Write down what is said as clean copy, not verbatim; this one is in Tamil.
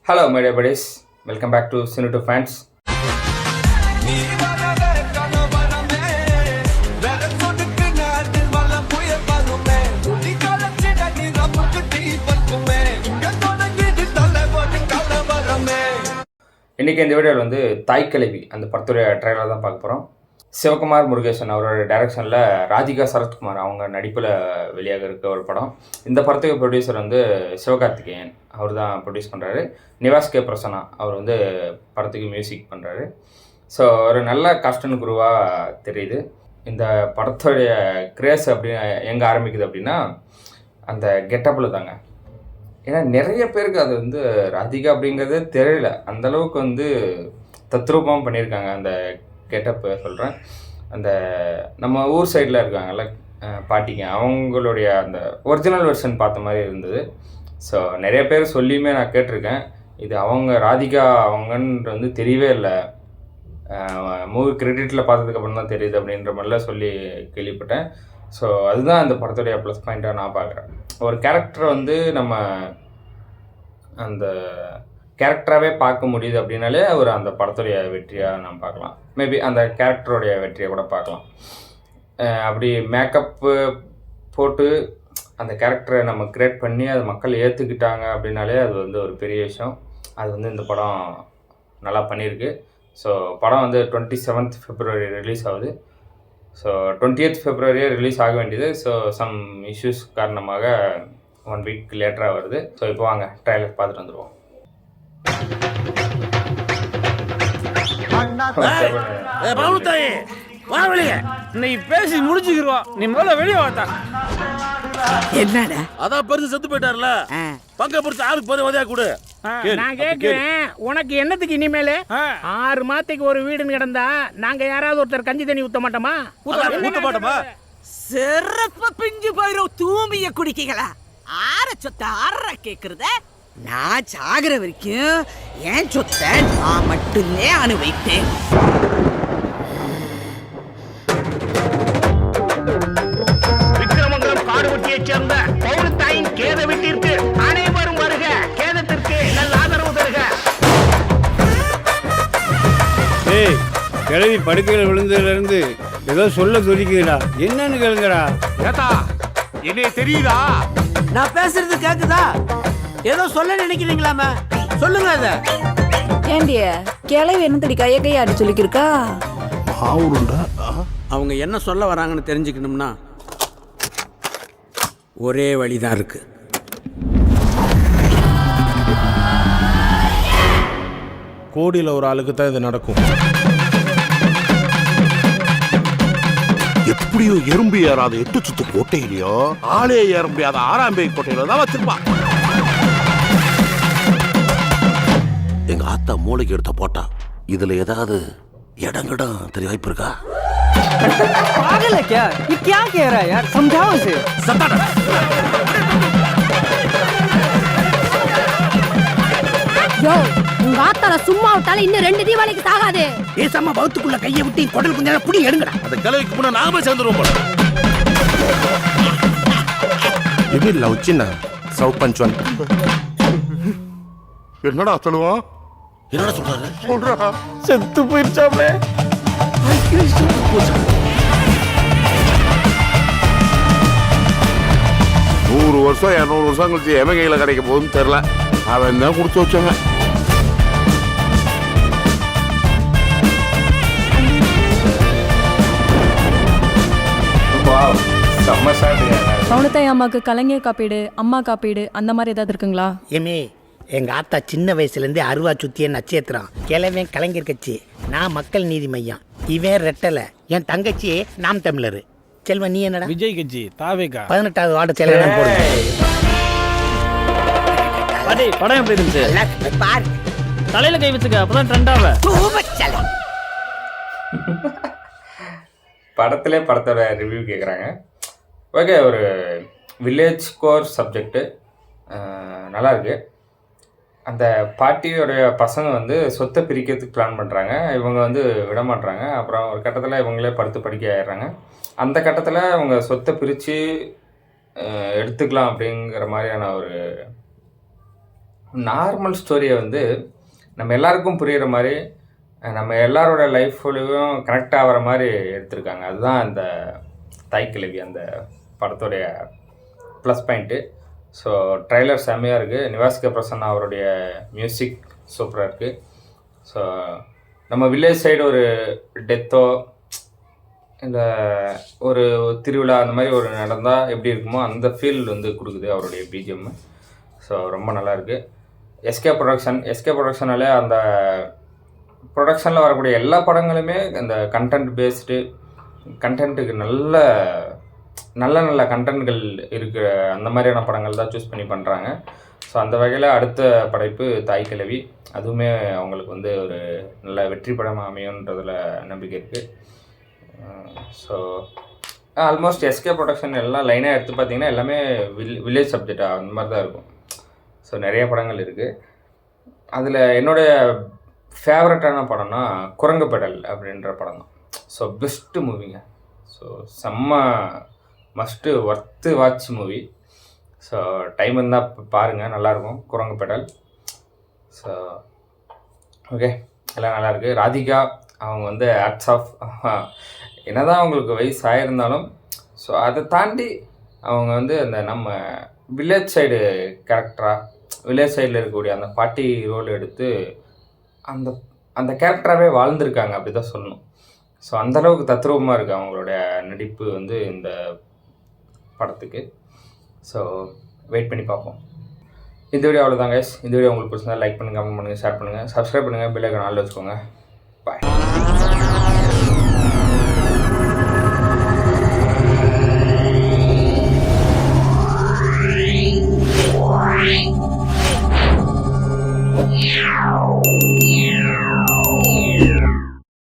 Hello, my dear buddies. Welcome back to Cine2 Fans. இன்றைக்கி இந்த வீடியோவில் வந்து தாய் கிழவி அந்த படத்துடைய ட்ரெய்லர் தான் பார்க்க போகிறோம். சிவகுமார் முருகேசன் அவரோட டைரக்ஷனில் ராதிகா சரத்குமார் அவங்க நடிப்பில் வெளியாக இருக்க ஒரு படம். இந்த படத்துக்கு ப்ரொடியூசர் வந்து சிவகார்த்திகேயன் அவர் தான் ப்ரொடியூஸ் பண்ணுறாரு. நிவாஸ் கே பிரசன்னா அவர் வந்து படத்துக்கு மியூசிக் பண்ணுறாரு. ஸோ ஒரு நல்ல காஸ்டன் குருவாக தெரியுது. இந்த படத்துடைய கிரேஸ் எங்கே ஆரம்பிக்குது அப்படின்னா அந்த கெட்டப்பில் தாங்க. ஏன்னா நிறைய பேருக்கு அது வந்து ராதிகா அப்படிங்கிறது தெரியல, அந்தளவுக்கு வந்து தத்ரூபமாக பண்ணியிருக்காங்க. அந்த கெட்டப்பு சொல்கிறேன், அந்த நம்ம ஊர் சைடில் இருக்காங்கல்ல பாட்டிங்க, அவங்களுடைய அந்த ஒரிஜினல் வெர்ஷன் பார்த்த மாதிரி இருந்தது. ஸோ நிறைய பேர் சொல்லியுமே நான் கேட்டிருக்கேன், இது அவங்க ராதிகா அவங்கன்ற வந்து தெரியவே இல்லை, மூவி கிரெடிட்டில் பார்த்ததுக்கப்புறம் தான் தெரியுது அப்படின்ற மாதிரிலாம் சொல்லி கேள்விப்பட்டேன். ஸோ அதுதான் அந்த படத்துடைய ப்ளஸ் பாயிண்ட்டாக நான் பார்க்குறேன். ஒரு கேரக்டரை வந்து நம்ம அந்த கேரக்டராகவே பார்க்க முடியுது அப்படின்னாலே ஒரு அந்த படத்துடைய வெற்றியாக நம்ம பார்க்கலாம். மேபி அந்த கேரக்டருடைய வெற்றியை கூட பார்க்கலாம். அப்படி மேக்கப்பு போட்டு அந்த கேரக்டரை நம்ம க்ரியேட் பண்ணி அதை மக்கள் ஏற்றுக்கிட்டாங்க அப்படின்னாலே அது வந்து ஒரு பெரிய விஷயம். அது வந்து இந்த படம் நல்லா பண்ணியிருக்கு. ஸோ படம் வந்து 27th February ரிலீஸ் ஆகுது. ஸோ 20th February ரிலீஸ் ஆக வேண்டியது. ஸோ சம் இஷ்யூஸ் காரணமாக 1 week லேட்டராக வருது. ஸோ இப்போ வாங்க ட்ரைலர் பார்த்துட்டு வந்துடுவோம். இன்னைக்கு பேசி முடிச்சுக்கிறோம், நீ முதல்ல வெளியே வாத்தா. என்னடா அதான் பெருசு செத்து போயிட்டார்ல, பங்க பொறுத்து ஆளுக்கு போதே உதவியா கொடு. நான் கேட்கிறேன், உனக்கு என்னத்துக்கு இனிமேல 6 மாதத்துக்கு ஒரு வீடுன்னு கிடந்தா நாங்க யாராவது ஒருத்தர் கஞ்சி தண்ணி ஊத்த மாட்டோமா? ஊத்த மாட்டோமா? சிறப்பு பிஞ்சு போயிரும் தூமிய குடிக்கீங்களா? ஆற சொத்த ஆற கேக்குறத நான் சாகுற வரைக்கும் என் சொத்தை நான் மட்டுமே அனுபவிப்பேன். விக்ரமங்கலம் காடுவெட்டியை சேர்ந்த பௌரத்தாயின் கேத வீட்டிற்கு அனைவரும் வருக. கேதத்திற்கு நல்ல ஆதரவு தருக. ஏய், கிழவி படுக்கையில் விழுந்ததுலேருந்து ஏதோ சொல்ல துடிக்குதுடா, என்னன்னு கேளுங்கடா. ஏத்தா என்னைய தெரியுதா? நான் பேசுறது கேக்குதா? ஏதோ சொல்ல நினைக்கிறீங்களாமே, சொல்லுங்க அத. ஏண்டிய கிளவி என்னத்தடி கைய கையாடி சொல்லிக்கிருக்கா? அவங்க என்ன சொல்ல வராங்கன்னு தெரிஞ்சுக்கணும்னா ஒரே வழிதான் இருக்கு. கோடியில் ஒரு ஆளுக்கு தான் இது நடக்கும். எப்படியோ எறும்பு ஏறாத 8 சுத்து கோட்டையிலயோ ஆளே ஏற முடியாத 6ஆம் பேய் கோட்டையில தான் வச்சிருப்பா. எங்க ஆத்தா மூளைக்கு எடுத்த போட்டா இதுல ஏதாவது இடங்கடம் தெரிய வாய்ப்பு இருக்கா? पागल है क्या? ये क्या कह रहा है यार, समझाओ इसे. யோ, உங்க ஆத்தால சும்மா விட்டால இன்னும் 2 தீபாவளிக்கு சாகாது. ஏசம்மா பௌத்துக்குள்ள கையை விட்டு குடல் குஞ்சா புடி எடுங்கடா. அந்த கிழவிக்கு முன்ன நாம சேர்ந்துருவோம் போல. இது லவ் சின்ன சவு பஞ்சுவன். என்னடா சொல்லுவான்? என்னடா சொல்றாரு? செத்து போயிருச்சாப்ல. 100 வருஷம் 200 வருஷம் கழிச்சு எவன் கையில கிடைக்க போகுதுன்னு தெரியல. அவன் தான் கொடுத்து வச்சாங்க. பவுனத்தாய் அம்மாக்கு கலைஞர் காப்பீடு, அம்மா காப்பீடு அந்த மாதிரி ஏதாவது இருக்குங்களா? ஏமே, எங்க ஆத்தா சின்ன வயசுல இருந்தே அருவா சுத்திய நட்சத்திரம். கிழவன் கலைஞர் கட்சி, நான் மக்கள் நீதி மையம். இவன் ரெட்டல, என் தங்கச்சி நாம் தமிழர். செல்வன் நீ என்னடா? விஜய் கட்சி தாவேகா 18வது வார்டு செல்வன் போடுங்க. அடே படம் எப்படி இருந்துச்சு? பாரு தலையில கை வச்சுக்க, அப்பதான் ட்ரெண்டாவ. படத்தோட ரிவ்யூ கேட்குறாங்க. ஓகே, ஒரு வில்லேஜ் கோர் சப்ஜெக்டு நல்லாயிருக்கு. அந்த பாட்டியோடைய பசங்க வந்து சொத்தை பிரிக்கிறதுக்கு பிளான் பண்ணுறாங்க. இவங்க வந்து விட மாட்டுறாங்க. அப்புறம் ஒரு கட்டத்தில் இவங்களே படுத்து படிக்க ஆயிடுறாங்க. அந்த கட்டத்தில் அவங்க சொத்தை பிரித்து எடுத்துக்கலாம் அப்படிங்கிற மாதிரியான நார்மல் ஸ்டோரியை வந்து நம்ம எல்லாருக்கும் புரிகிற மாதிரி நம்ம எல்லாரோட லைஃப்லையும் கனெக்ட் ஆகிற மாதிரி எடுத்திருக்காங்க. அதுதான் அந்த தாய்க்கிழவி அந்த படத்துடைய ப்ளஸ் பாயிண்ட்டு. ஸோ ட்ரைலர் செம்மையாக இருக்குது. நிவாஸ் கே பிரசன்னா அவருடைய மியூசிக் சூப்பராக இருக்குது. ஸோ நம்ம வில்லேஜ் சைடு ஒரு டெத்தோ இல்லை ஒரு திருவிழா அந்த மாதிரி ஒரு நடந்தால் எப்படி இருக்குமோ அந்த ஃபீல் வந்து கொடுக்குது அவருடைய பிஜிஎம். ஸோ ரொம்ப நல்லாயிருக்கு. எஸ்கே ப்ரொடக்ஷனாலே அந்த ப்ரொடக்ஷனில் வரக்கூடிய எல்லா படங்களுமே அந்த கண்டென்ட் பேஸ்டு கண்டென்ட்டுக்கு நல்ல கண்டென்ட்கள் இருக்கிற அந்த மாதிரியான படங்கள் தான் சூஸ் பண்ணி பண்ணுறாங்க. ஸோ அந்த வகையில் அடுத்த படைப்பு தாய்க்கிழவி, அதுவுமே அவங்களுக்கு வந்து ஒரு நல்ல வெற்றி படமாக அமையுன்றதில் நம்பிக்கை இருக்குது. ஸோ ஆல்மோஸ்ட் எஸ்கே ப்ரொடக்ஷன் எல்லாம் லைனாக எடுத்து பார்த்திங்கன்னா எல்லாமே வில்லேஜ் சப்ஜெக்டாக அந்த மாதிரி தான் இருக்கும். ஸோ நிறைய படங்கள் இருக்குது. அதில் என்னுடைய ஃபேவரட்டான படம்னா குரங்கு பெடல் அப்படின்ற படம் தான். ஸோ பெஸ்ட்டு மூவிங்க. ஸோ செம்ம must worth watch movie. So time இருந்தால் பாருங்கள், நல்லாயிருக்கும் குரங்கு பெடல். ஸோ ஓகே, எல்லாம் நல்லாயிருக்கு. ராதிகா அவங்க வந்து ஹேட்ஸ் ஆஃப். என்ன தான் அவங்களுக்கு வயசு ஆகிருந்தாலும் ஸோ அதை தாண்டி அவங்க வந்து அந்த நம்ம வில்லேஜ் சைடு கேரக்டராக வில்லேஜ் சைடில் இருக்கக்கூடிய அந்த பாட்டி ரோல் எடுத்து அந்த கேரக்டராகவே வாழ்ந்துருக்காங்க, அப்படி தான் சொல்லணும். ஸோ அந்தளவுக்கு தத்ரூபமாக இருக்குது அவங்களுடைய நடிப்பு வந்து இந்த படத்துக்கு. ஸோ வெயிட் பண்ணி பார்ப்போம். இந்த வீடியோ அவ்வளோதாங்க. இந்த வீடியோ உங்களுக்கு பிடிச்சிருந்தா லைக் பண்ணுங்கள், கமெண்ட் பண்ணுங்கள், ஷேர் பண்ணுங்கள், சப்ஸ்கிரைப் பண்ணுங்கள், பெல் ஐகான் ஆல்ல வச்சுக்கோங்க. பாய்.